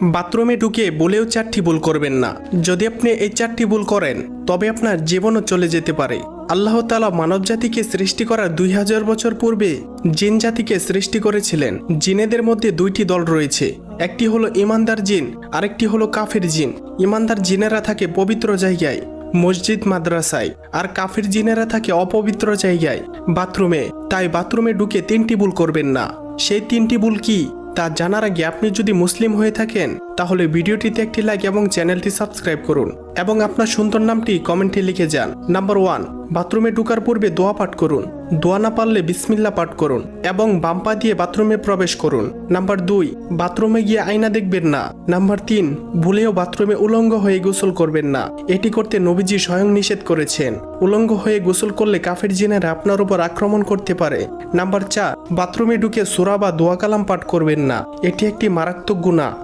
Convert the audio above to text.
বাথরুমে ঢুকে বলেও 4টি ভুল করবেন না। যদি আপনি এই 4টি ভুল করেন তবে আপনার জীবনও চলে যেতে পারে। আল্লাহ তাআলা মানব জাতিকে সৃষ্টি করার 2000 বছর পূর্বে জিন জাতিকে সৃষ্টি করেছিলেন। জিনেদের মধ্যে 2টি দল রয়েছে, একটি হলো ইমানদার জিন, আরেকটি হলো কাফির জিন। ইমানদার জিনেরা থাকে পবিত্র জায়গায়, মসজিদ মাদ্রাসায়, আর কাফির জিনেরা থাকে অপবিত্র জায়গায়, বাথরুমে। তাই বাথরুমে ঢুকে 3টি ভুল করবেন না। সেই 3টি ভুল কি তা জানার আগে আপনি যদি মুসলিম হয়ে থাকেন তাহলে ভিডিওটিতে একটি লাইক এবং চ্যানেলটি সাবস্ক্রাইব করুন এবং আপনার সুন্দর নামটি কমেন্টে লিখে যান। নাম্বার 1, বাথরুমে ঢোকার পূর্বে দোয়া পাঠ করুন। দোয়া না পারলে বিসমিল্লাহ পাঠ করুন এবং বাম পা দিয়ে বাথরুমে প্রবেশ করুন। নাম্বার 2, বাথরুমে গিয়ে আয়না দেখবেন না। নাম্বার 3, ভুলেও বাথরুমে উলঙ্গ হয়ে গোসল করবেন না। এটি করতে নবীজি স্বয়ং নিষেধ করেছেন। উলঙ্গ হয়ে গোসল করলে কাফের জিনেরা আপনার উপর আক্রমণ করতে পারে। নাম্বার 4, বাথরুমে ঢুকে সূরা বা দোয়া কালাম পাঠ করবেন না। এটি একটি মারাত্মক গুনাহ।